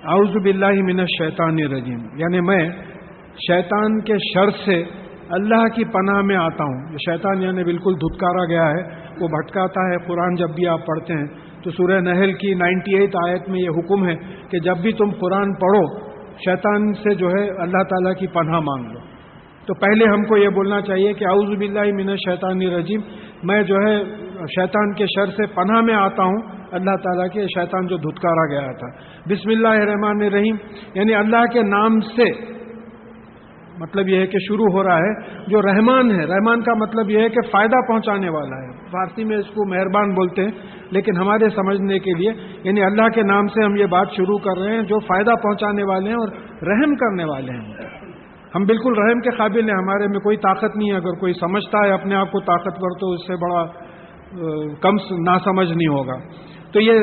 اعوذ باللہ من الشیطان الرجیم، یعنی میں شیطان کے شر سے اللہ کی پناہ میں آتا ہوں۔ یہ شیطان یعنی بالکل دھتکارا گیا ہے، وہ بھٹکاتا ہے۔ قرآن جب بھی آپ پڑھتے ہیں تو سورہ نحل کی 98 آیت میں یہ حکم ہے کہ جب بھی تم قرآن پڑھو شیطان سے جو ہے اللہ تعالیٰ کی پناہ مانگ لو۔ تو پہلے ہم کو یہ بولنا چاہیے کہ اعوذ باللہ من الشیطان الرجیم، میں جو ہے شیطان کے شر سے پناہ میں آتا ہوں، اللہ تعالیٰ کے شیطان جو دھتکارا گیا تھا۔ بسم اللہ الرحمن الرحیم، یعنی اللہ کے نام سے، مطلب یہ ہے کہ شروع ہو رہا ہے جو رحمان ہے۔ رحمان کا مطلب یہ ہے کہ فائدہ پہنچانے والا ہے، فارسی میں اس کو مہربان بولتے ہیں، لیکن ہمارے سمجھنے کے لیے یعنی اللہ کے نام سے ہم یہ بات شروع کر رہے ہیں جو فائدہ پہنچانے والے ہیں اور رحم کرنے والے ہیں۔ ہم بالکل رحم کے قابل ہیں، ہمارے میں کوئی طاقت نہیں ہے۔ اگر کوئی سمجھتا ہے اپنے آپ کو طاقتور تو اس سے بڑا کم ناسمجھ نہیں ہوگا۔ تو یہ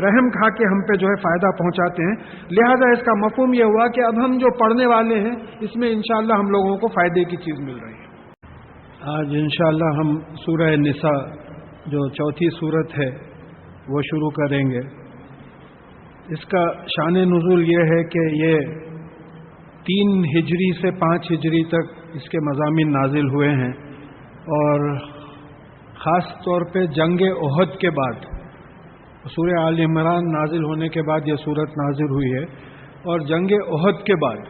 رحم کھا کے ہم پہ جو ہے فائدہ پہنچاتے ہیں، لہذا اس کا مفہوم یہ ہوا کہ اب ہم جو پڑھنے والے ہیں اس میں انشاءاللہ ہم لوگوں کو فائدے کی چیز مل رہی ہے۔ آج انشاءاللہ ہم سورہ نساء جو چوتھی سورت ہے وہ شروع کریں گے۔ اس کا شان نزول یہ ہے کہ یہ 3 ہجری سے 5 ہجری تک اس کے مضامین نازل ہوئے ہیں، اور خاص طور پہ جنگ احد کے بعد، سورہ آل عمران نازل ہونے کے بعد یہ سورت نازل ہوئی ہے، اور جنگ احد کے بعد،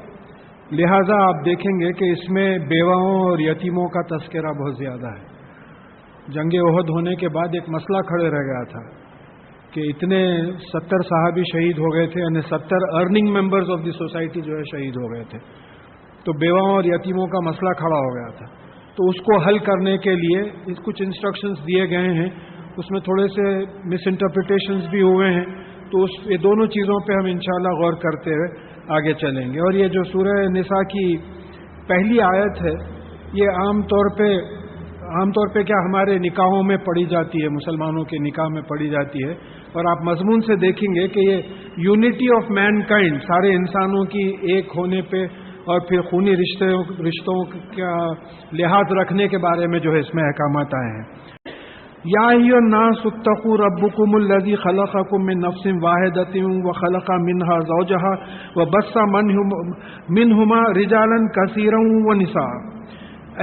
لہذا آپ دیکھیں گے کہ اس میں بیواؤں اور یتیموں کا تذکرہ بہت زیادہ ہے۔ جنگ احد ہونے کے بعد ایک مسئلہ کھڑے رہ گیا تھا کہ اتنے 70 صحابی شہید ہو گئے تھے، یعنی 70 earning members of the society جو ہے شہید ہو گئے تھے، تو بیواؤں اور یتیموں کا مسئلہ کھڑا ہو گیا تھا۔ تو اس کو حل کرنے کے لیے کچھ انسٹرکشنز دیے گئے ہیں، اس میں تھوڑے سے مس انٹرپریٹیشنز بھی ہوئے ہیں، تو یہ دونوں چیزوں پہ ہم انشاءاللہ غور کرتے ہوئے آگے چلیں گے۔ اور یہ جو سورہ نساء کی پہلی آیت ہے یہ عام طور پہ کیا ہمارے نکاحوں میں پڑھی جاتی ہے، مسلمانوں کے نکاح میں پڑھی جاتی ہے، اور آپ مضمون سے دیکھیں گے کہ یہ یونٹی آف مین کائنڈ، سارے انسانوں کی ایک ہونے پہ اور پھر خونی رشتوں کا لحاظ رکھنے کے بارے میں جو ہے اس میں احکامات آئے ہیں۔ یا ایھا الناس اتقوا ربکم الذی خلقکم من نفس واحدۃ وخلق منها زوجها وبث منہما رجالا کثیرا ونساء۔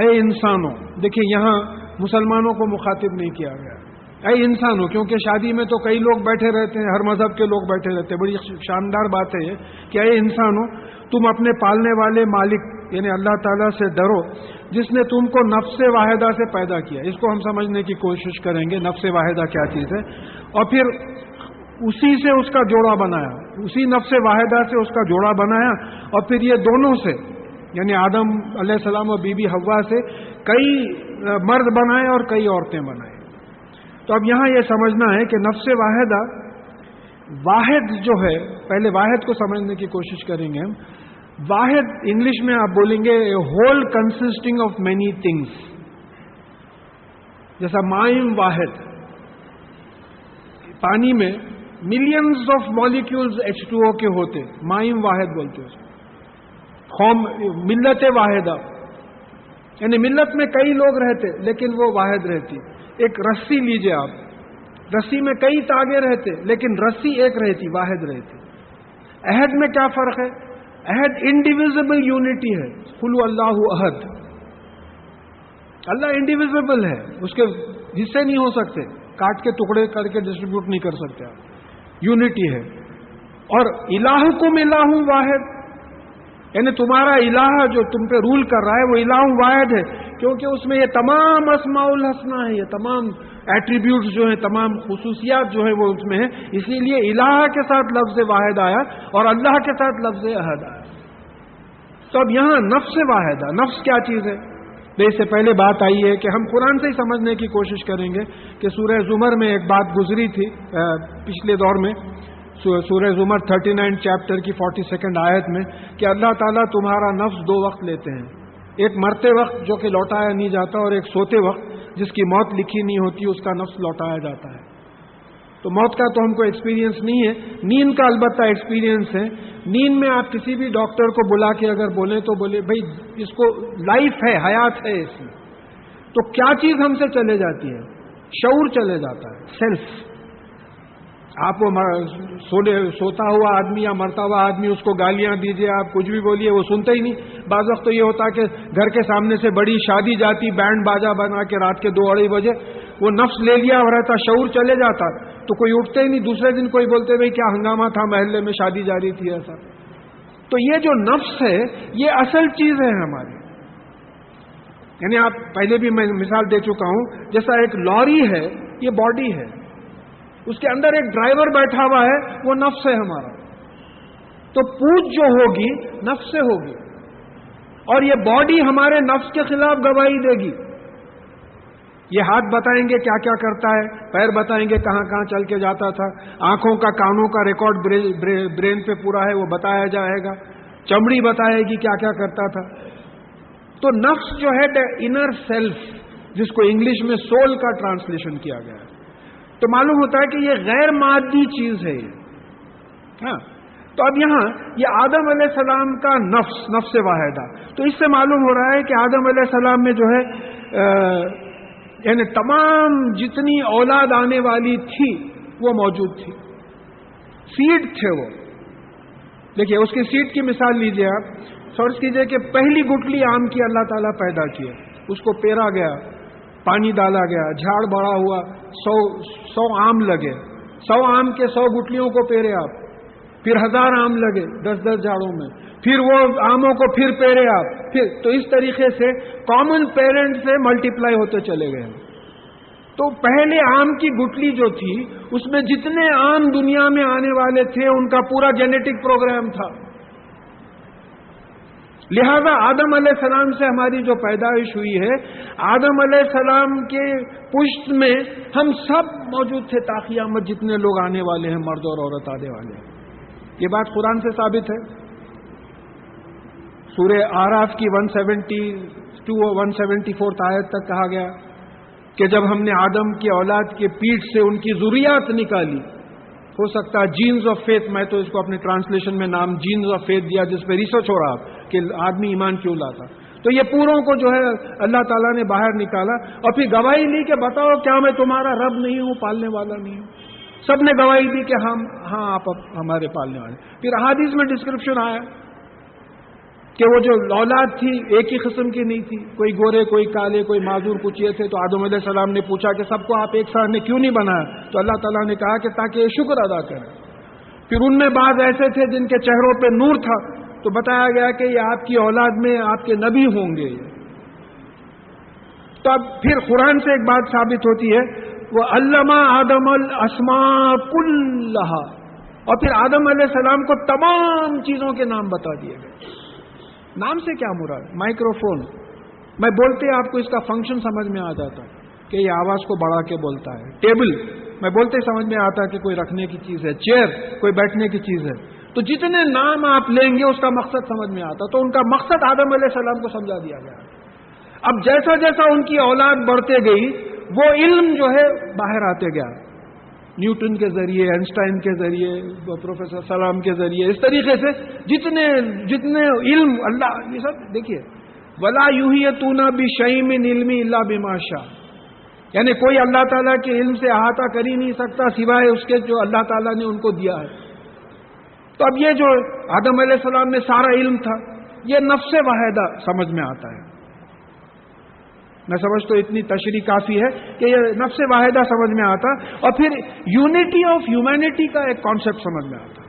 اے انسانوں، دیکھیں یہاں مسلمانوں کو مخاطب نہیں کیا گیا، اے انسانوں، کیونکہ شادی میں تو کئی لوگ بیٹھے رہتے ہیں، ہر مذہب کے لوگ بیٹھے رہتے ہیں۔ بڑی شاندار بات ہے یہ کہ اے انسانوں، تم اپنے پالنے والے مالک یعنی اللہ تعالیٰ سے ڈرو جس نے تم کو نفس واحدہ سے پیدا کیا۔ اس کو ہم سمجھنے کی کوشش کریں گے، نفس واحدہ کیا چیز ہے، اور پھر اسی سے اس کا جوڑا بنایا، اسی نفس واحدہ سے اس کا جوڑا بنایا، اور پھر یہ دونوں سے یعنی آدم علیہ السلام اور بی بی حوا سے کئی مرد بنائے اور کئی عورتیں بنائے۔ تو اب یہاں یہ سمجھنا ہے کہ نفس واحدہ، واحد جو ہے، پہلے واحد کو سمجھنے کی کوشش کریں گے ہم۔ واحد انگلش میں آپ بولیں گے whole consisting of many things, جیسا مائم واحد، پانی میں ملینز آف مالیکیولز H2O کے ہوتے، مائم واحد بولتے ہیں اس کو۔ قوم، ملت واحدہ، یعنی ملت میں کئی لوگ رہتے لیکن وہ واحد رہتی۔ ایک رسی لیجئے آپ، رسی میں کئی تاگے رہتے لیکن رسی ایک رہتی، واحد رہتی۔ عہد میں کیا فرق ہے؟ عہد انڈیویزبل یونٹی ہے، قل اللہ احد، اللہ انڈیویزبل ہے، اس کے حصے نہیں ہو سکتے، کاٹ کے ٹکڑے کر کے ڈسٹریبیوٹ نہیں کر سکتے آپ، یونٹی ہے۔ اور الہکم الہ واحد، یعنی تمہارا الہ جو تم پہ رول کر رہا ہے وہ الہ واحد ہے، کیونکہ اس میں یہ تمام اسماء الحسنہ ہے، یہ تمام ایٹریبیوٹس جو ہیں، تمام خصوصیات جو ہیں وہ اس میں ہیں، اسی لیے الہ کے ساتھ لفظ واحد آیا اور اللہ کے ساتھ لفظ احد آیا۔ تو اب یہاں نفس واحدہ، نفس کیا چیز ہے؟ اس سے پہلے بات آئی ہے کہ ہم قرآن سے ہی سمجھنے کی کوشش کریں گے کہ سورہ زمر میں ایک بات گزری تھی پچھلے دور میں، سورہ زمر 39 چیپٹر کی 42 آیت میں، کہ اللہ تعالیٰ تمہارا نفس 2 وقت لیتے ہیں، ایک مرتے وقت جو کہ لوٹایا نہیں جاتا، اور ایک سوتے وقت جس کی موت لکھی نہیں ہوتی اس کا نفس لوٹایا جاتا ہے۔ تو موت کا تو ہم کو ایکسپیرینس نہیں ہے، نیند کا البتہ ایکسپیرینس ہے۔ نیند میں آپ کسی بھی ڈاکٹر کو بلا کے اگر بولیں تو بولے بھائی اس کو لائف ہے، حیات ہے اس میں، تو کیا چیز ہم سے چلے جاتی ہے؟ شعور چلے جاتا ہے، آپ وہ سوتا ہوا آدمی یا مرتا ہوا آدمی، اس کو گالیاں دیجیے، آپ کچھ بھی بولیے، وہ سنتا ہی نہیں۔ بعض وقت تو یہ ہوتا کہ گھر کے سامنے سے بڑی شادی جاتی، بینڈ باجا بنا کے رات کے 2-2:30 بجے، وہ نفس لے لیا ہوا رہتا، شعور چلے جاتا تو کوئی اٹھتے ہی نہیں، دوسرے دن کوئی بولتے بھائی کیا ہنگامہ تھا محلے میں، شادی جاری تھی ایسا۔ تو یہ جو نفس ہے یہ اصل چیز ہے ہماری، یعنی آپ پہلے بھی میں مثال دے چکا ہوں، جیسا ایک لوری ہے، یہ باڈی ہے، اس کے اندر ایک ڈرائیور بیٹھا ہوا ہے، وہ نفس ہے ہمارا۔ تو پوچھ جو ہوگی نفس سے ہوگی، اور یہ باڈی ہمارے نفس کے خلاف گواہی دے گی۔ یہ ہاتھ بتائیں گے کیا کیا کرتا ہے، پیر بتائیں گے کہاں کہاں چل کے جاتا تھا، آنکھوں کا کانوں کا ریکارڈ برین پہ پورا ہے وہ بتایا جائے گا، چمڑی بتائے گی کیا کیا کرتا تھا۔ تو نفس جو ہے دا انر سیلف، جس کو انگلش میں سول کا ٹرانسلیشن کیا گیا ہے، تو معلوم ہوتا ہے کہ یہ غیر مادی چیز ہے یہ۔ ہاں، تو اب یہاں یہ آدم علیہ السلام کا نفس واحدہ، تو اس سے معلوم ہو رہا ہے کہ آدم علیہ السلام میں جو ہے یعنی تمام جتنی اولاد آنے والی تھی وہ موجود تھی، سیڈ تھے وہ۔ دیکھیے اس کی سیڈ کی مثال لیجیے، آپ فرض کیجئے کہ پہلی گٹلی آم کی اللہ تعالیٰ پیدا کی، اس کو پیرا گیا، پانی ڈالا گیا، جھاڑ بڑا ہوا، 100 آم لگے، 100 آم کے 100 گٹلیوں کو پیرے آپ، پھر 1000 آم لگے 10 جھاڑوں میں، پھر وہ آموں کو پھر پیرے آپ، پھر تو اس طریقے سے کامن پیرنٹ سے ملٹیپلائی ہوتے چلے گئے۔ تو پہلے آم کی گٹلی جو تھی اس میں جتنے آم دنیا میں آنے والے تھے ان کا پورا جینیٹک پروگرام تھا۔ لہذا آدم علیہ السلام سے ہماری جو پیدائش ہوئی ہے، آدم علیہ السلام کے پشت میں ہم سب موجود تھے تا قیامت، جتنے لوگ آنے والے ہیں، مرد اور عورت آنے والے ہیں۔ یہ بات قرآن سے ثابت ہے۔ سورہ اعراف کی 172 اور 174 آیت تک کہا گیا کہ جب ہم نے آدم کی اولاد کے پیٹھ سے ان کی ذریات نکالی، ہو سکتا ہے جینز آف فیتھ، میں تو اس کو اپنے ٹرانسلیشن میں نام جینز آف فیتھ دیا، جس پہ ریسرچ ہو رہا کہ آدمی ایمان کیوں لاتا، تو یہ پوروں کو جو ہے اللہ تعالیٰ نے باہر نکالا، اور پھر گواہی لی کہ بتاؤ کیا میں تمہارا رب نہیں ہوں، پالنے والا نہیں ہوں؟ سب نے گواہی دی کہ ہاں آپ ہمارے پالنے والے۔ پھر احادیث میں ڈسکرپشن آیا کہ وہ جو اولاد تھی ایک ہی قسم کی نہیں تھی، کوئی گورے، کوئی کالے، کوئی معذور، کچھ یہ تھے۔ تو آدم علیہ السلام نے پوچھا کہ سب کو آپ ایک ساتھ نے کیوں نہیں بنایا؟ تو اللہ تعالیٰ نے کہا کہ تاکہ یہ شکر ادا کریں۔ پھر ان میں بعض ایسے تھے جن کے چہروں پہ نور تھا، تو بتایا گیا کہ یہ آپ کی اولاد میں آپ کے نبی ہوں گے۔ تو اب پھر قرآن سے ایک بات ثابت ہوتی ہے، وہ علّمَ آدم الاسماء کلھا، اور پھر آدم علیہ السلام کو تمام چیزوں کے نام بتا دیے گئے۔ نام سے کیا مراد؟ مائکرو فون، میں بولتے آپ کو اس کا فنکشن سمجھ میں آ جاتا کہ یہ آواز کو بڑھا کے بولتا ہے۔ ٹیبل، میں بولتے سمجھ میں آتا کہ کوئی رکھنے کی چیز ہے۔ چیئر، کوئی بیٹھنے کی چیز ہے۔ تو جتنے نام آپ لیں گے اس کا مقصد سمجھ میں آتا، تو ان کا مقصد آدم علیہ السلام کو سمجھا دیا گیا۔ اب جیسا جیسا ان کی اولاد بڑھتے گئی، وہ علم جو ہے باہر آتے گیا، نیوٹن کے ذریعے، آئنسٹائن کے ذریعے، پروفیسر سلام کے ذریعے، اس طریقے سے جتنے علم اللہ، یہ سب دیکھیے، وَلَا يُحِيطُونَ بِشَيْءٍ مِّنْ عِلْمِهِ إِلَّا بِمَا شَاءَ، یعنی کوئی اللہ تعالیٰ کے علم سے احاطہ کر ہی نہیں سکتا سوائے اس کے جو اللہ تعالیٰ نے ان کو دیا ہے۔ تو اب یہ جو آدم علیہ السلام میں سارا علم تھا، یہ نفس واحدہ سمجھ میں آتا ہے۔ میں سمجھتا ہوں اتنی تشریح کافی ہے کہ یہ نفس واحدہ سمجھ میں آتا، اور پھر یونٹی آف ہیومینٹی کا ایک کانسیپٹ سمجھ میں آتا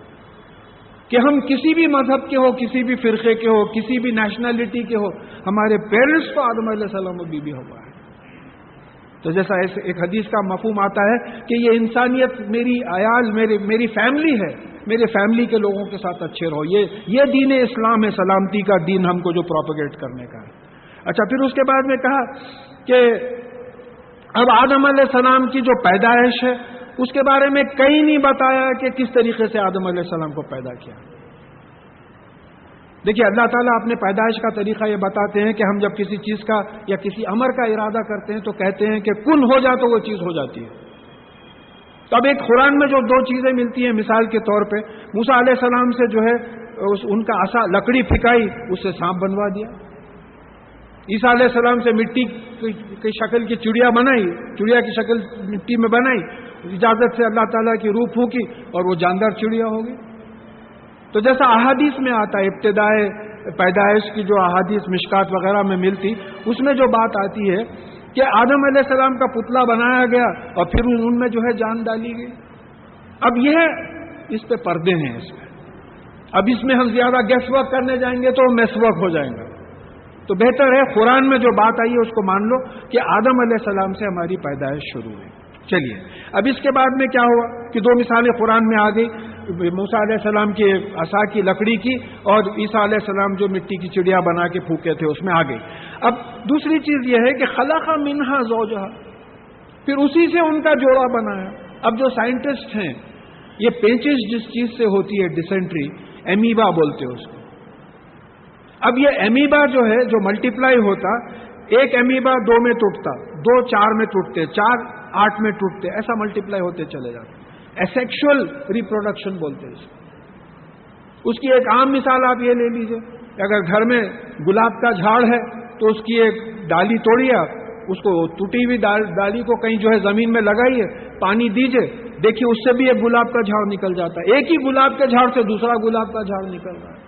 کہ ہم کسی بھی مذہب کے ہو، کسی بھی فرقے کے ہو، کسی بھی نیشنلٹی کے ہو، ہمارے پیرنٹس تو آدم علیہ السلام و بی بی ہوا ہے۔ تو جیسا ایک حدیث کا مفہوم آتا ہے کہ یہ انسانیت میری عیال، میری فیملی ہے، میرے فیملی کے لوگوں کے ساتھ اچھے رہو، یہ دین اسلام ہے، سلامتی کا دین ہم کو جو پروپیگیٹ کرنے کا ہے۔ اچھا، پھر اس کے بعد میں کہا کہ اب آدم علیہ السلام کی جو پیدائش ہے اس کے بارے میں کہیں نہیں بتایا کہ کس طریقے سے آدم علیہ السلام کو پیدا کیا۔ دیکھیے اللہ تعالیٰ اپنے پیدائش کا طریقہ یہ بتاتے ہیں کہ ہم جب کسی چیز کا یا کسی امر کا ارادہ کرتے ہیں تو کہتے ہیں کہ کن ہو جا، تو وہ چیز ہو جاتی ہے۔ تو اب ایک قرآن میں جو 2 چیزیں ملتی ہیں مثال کے طور پہ، موسیٰ علیہ السلام سے جو ہے ان کا عصا لکڑی پھکائی، اس سے سانپ بنوا دیا۔ عیسیٰ علیہ السلام سے مٹی کی شکل کی چڑیا بنائی، چڑیا کی شکل مٹی میں بنائی، اجازت سے اللہ تعالیٰ کی روح پھونکی اور وہ جاندار چڑیا ہوگی. تو جیسا احادیث میں آتا ہے، ابتدائے پیدائش کی جو احادیث مشکات وغیرہ میں ملتی، اس میں جو بات آتی ہے کہ آدم علیہ السلام کا پتلا بنایا گیا اور پھر ان میں جو ہے جان ڈالی گئی. اب یہ اس پہ پردے ہیں، اس میں اب اس میں ہم زیادہ گیس ورک کرنے جائیں گے تو میس ورک ہو جائیں گے. تو بہتر ہے قرآن میں جو بات آئی ہے اس کو مان لو کہ آدم علیہ السلام سے ہماری پیدائش شروع ہوئی. چلیے اب اس کے بعد میں کیا ہوا کہ دو مثالیں قرآن میں آ گئی، موسیٰ علیہ السلام کے عصا کی لکڑی کی اور عیسیٰ علیہ السلام جو مٹی کی چڑیا بنا کے پھونکے تھے اس میں آ گئی. اب دوسری چیز یہ ہے کہ خلق منہا زوجہا، پھر اسی سے ان کا جوڑا بنایا. اب جو سائنٹسٹ ہیں یہ پینچز جس چیز سے ہوتی ہے ڈیسینٹری، ایمیبا بولتے ہیں اس کو. اب یہ ایمیبا جو ہے جو ملٹیپلائی ہوتا، ایک ایمیبا 2 میں ٹوٹتا، 2 4 میں ٹوٹتے، 4 8 میں ٹوٹتے، ایسا ملٹیپلائی ہوتے چلے جاتے. ایسیکشول ریپروڈکشن بولتے ہیں اس کی ایک عام مثال آپ یہ لے لیجئے، اگر گھر میں گلاب کا جھاڑ ہے تو اس کی ایک ڈالی توڑیے، آپ اس کو ٹوٹی ہوئی ڈالی کو کہیں جو ہے زمین میں لگائیے، پانی دیجئے، دیکھیے اس سے بھی ایک گلاب کا جھاڑ نکل جاتا ہے. ایک ہی گلاب کے جھاڑ سے دوسرا گلاب کا جھاڑ نکل رہا ہے.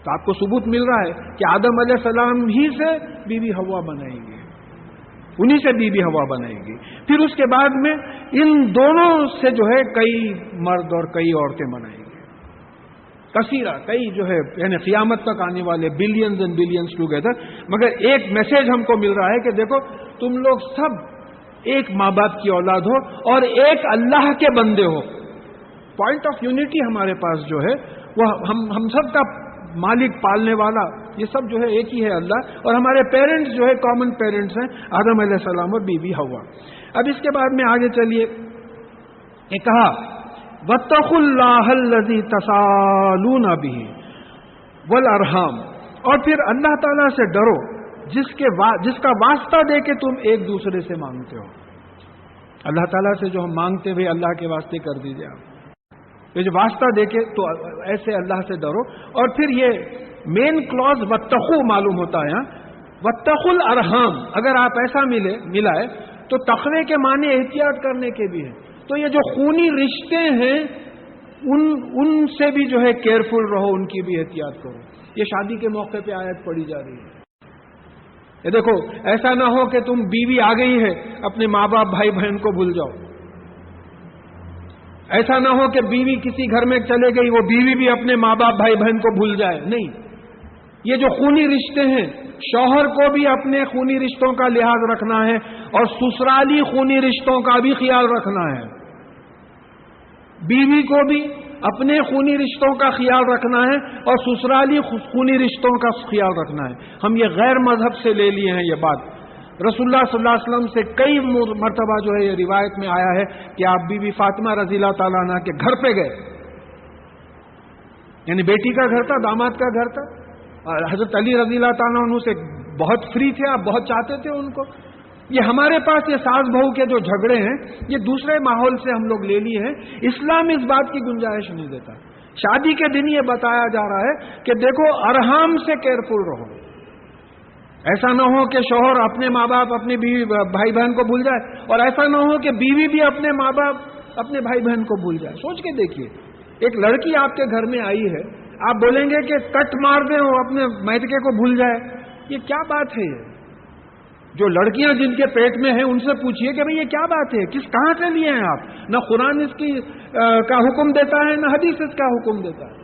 تو آپ کو ثبوت مل رہا ہے کہ آدم علیہ السلام ہی سے بی بی حوا بنائے گی، انہی سے بی بی حوا بنائے گی. پھر اس کے بعد میں ان دونوں سے جو ہے کئی مرد اور کئی عورتیں بنائیں گے، کثیرہ، کئی جو ہے یعنی قیامت تک آنے والے بلینز اینڈ بلینز ٹوگیدر. مگر ایک میسج ہم کو مل رہا ہے کہ دیکھو تم لوگ سب ایک ماں باپ کی اولاد ہو اور ایک اللہ کے بندے ہو. پوائنٹ آف یونٹی ہمارے پاس جو ہے وہ ہم سب کا مالک، پالنے والا، یہ سب جو ہے ایک ہی ہے اللہ. اور ہمارے پیرنٹس جو ہے کامن پیرنٹس ہیں آدم علیہ السلام اور بی بی حوا. اب اس کے بعد میں آگے چلیے کہ کہا وَاتَّقُوا اللَّهَ الَّذِي تَسَالُونَ بِهِ وَالْأَرْحَامَ، اور پھر اللہ تعالیٰ سے ڈرو جس کا واسطہ دے کے تم ایک دوسرے سے مانگتے ہو. اللہ تعالیٰ سے جو ہم مانگتے ہوئے اللہ کے واسطے کر دیجیے آپ، یہ جو واسطہ دے کے تو ایسے اللہ سے ڈرو. اور پھر یہ مین کلوز وَاتَّقُوا معلوم ہوتا ہے، وَاتَّقُوا الْأَرْحَامَ. اگر آپ ایسا ملائے تو تقوی کے معنی احتیاط کرنے کے بھی ہیں. تو یہ جو خونی رشتے ہیں ان سے بھی جو ہے کیئرفل رہو، ان کی بھی احتیاط کرو. یہ شادی کے موقع پہ آیت پڑھی جا رہی ہے. یہ دیکھو ایسا نہ ہو کہ تم بیوی آ گئی ہے اپنے ماں باپ بھائی بہن کو بھول جاؤ. ایسا نہ ہو کہ بیوی کسی گھر میں چلے گئی، وہ بیوی بھی اپنے ماں باپ بھائی بہن کو بھول جائے. نہیں، یہ جو خونی رشتے ہیں شوہر کو بھی اپنے خونی رشتوں کا لحاظ رکھنا ہے اور سسرالی خونی رشتوں کا بھی خیال رکھنا ہے. بیوی کو بھی اپنے خونی رشتوں کا خیال رکھنا ہے اور سسرالی خونی رشتوں کا خیال رکھنا ہے. ہم یہ غیر مذہب سے لے لیے ہیں یہ بات. رسول اللہ صلی اللہ علیہ وسلم سے کئی مرتبہ جو ہے یہ روایت میں آیا ہے کہ آپ بی بی فاطمہ رضی اللہ تعالیٰ عنہ کے گھر پہ گئے، یعنی بیٹی کا گھر تھا، داماد کا گھر تھا. حضرت علی رضی اللہ تعالیٰ عنہ سے بہت فری تھے، آپ بہت چاہتے تھے ان کو. یہ ہمارے پاس یہ ساس بہو کے جو جھگڑے ہیں یہ دوسرے ماحول سے ہم لوگ لے لیے ہیں. اسلام اس بات کی گنجائش نہیں دیتا. شادی کے دن یہ بتایا جا رہا ہے کہ دیکھو ارحام سے کیئرفل رہو. ایسا نہ ہو کہ شوہر اپنے ماں باپ اپنی بیوی بھائی بہن کو بھول جائے، اور ایسا نہ ہو کہ بیوی بھی اپنے ماں باپ اپنے بھائی بہن کو بھول جائے. سوچ کے دیکھیے، ایک لڑکی آپ کے گھر میں آئی ہے، آپ بولیں گے کہ کٹ مار دیں وہ اپنے میتکے کو بھول جائے. یہ کیا بات ہے؟ جو لڑکیاں جن کے پیٹ میں ہیں ان سے پوچھئے کہ بھئی یہ کیا بات ہے، کہاں سے لیے ہیں آپ؟ نہ قرآن اس کی کا حکم دیتا ہے نہ حدیث اس کا حکم دیتا ہے.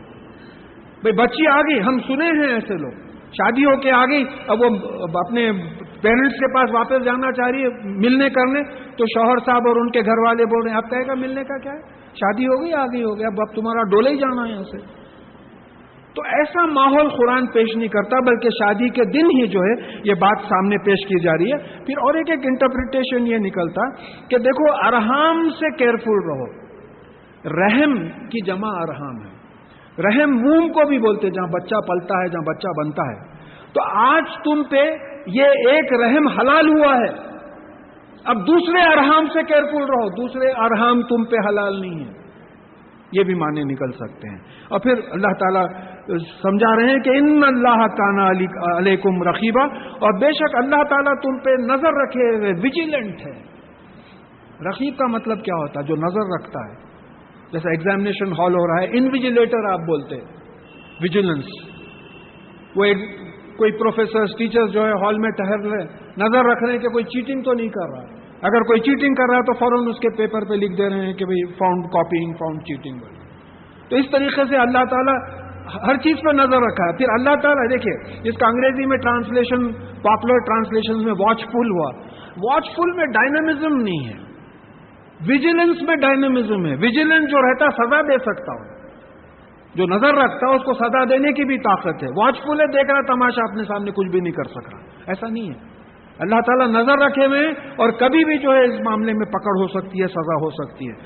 بھئی بچی آ گئی، ہم سنے ہیں ایسے لوگ شادی ہو کے آ گئی، اب وہ اپنے پیرنٹس کے پاس واپس جانا چاہ رہی ہے ملنے کرنے، تو شوہر صاحب اور ان کے گھر والے بول رہے ہیں آپ کہے گا ملنے کا کیا ہے، شادی ہو گئی آ گئی ہو گیا، اب تمہارا ڈولے ہی جانا ہے یہاں سے. تو ایسا ماحول قرآن پیش نہیں کرتا، بلکہ شادی کے دن ہی جو ہے یہ بات سامنے پیش کی جا رہی ہے. پھر اور ایک انٹرپریٹیشن یہ نکلتا کہ دیکھو ارحام سے کیئرفل رہو. رحم کی جمع ارحام ہے. رحم ووم کو بھی بولتے جہاں بچہ پلتا ہے، جہاں بچہ بنتا ہے. تو آج تم پہ یہ ایک رحم حلال ہوا ہے، اب دوسرے ارحام سے کیئرفل رہو، دوسرے ارحام تم پہ حلال نہیں ہے. یہ بھی معنی نکل سکتے ہیں. اور پھر اللہ تعالیٰ سمجھا رہے ہیں کہ ان اللہ کان علیکم رقیبا، اور بے شک اللہ تعالیٰ تم پہ نظر رکھے ہوئے، ویجیلنٹ ہے. رقیب کا مطلب کیا ہوتا ہے؟ جو نظر رکھتا ہے. جیسے ایگزامینیشن ہال ہو رہا ہے، انویجیلیٹر آپ بولتے، ویجیلنس. وہ کوئی پروفیسر ٹیچر جو ہے ہال میں ٹہر رہے، نظر رکھ رہے ہیں کہ کوئی چیٹنگ تو نہیں کر رہا. اگر کوئی چیٹنگ کر رہا ہے تو فوراً اس کے پیپر پہ لکھ دے رہے ہیں کہ بھئی فاؤنڈ کاپینگ، فاؤنڈ چیٹنگ. تو اس طریقے سے اللہ تعالیٰ ہر چیز پہ نظر رکھا ہے. پھر اللہ تعالیٰ دیکھیے، جس کا انگریزی میں ٹرانسلیشن، پاپولر ٹرانسلیشن میں واچ فل ہوا، واچ فل میں ڈائنامزم نہیں ہے، ویجیلنس میں ڈائنامزم ہے. ویجیلنس جو رہتا سزا دے سکتا ہو، جو نظر رکھتا ہے اس کو سزا دینے کی بھی طاقت ہے. واچ فل ہے، دیکھ رہا تماشا، اپنے سامنے کچھ بھی نہیں کر سک رہا. ایسا نہیں ہے. اللہ تعالیٰ نظر رکھے ہوئے اور کبھی بھی جو ہے اس معاملے میں پکڑ ہو سکتی ہے، سزا ہو سکتی ہے.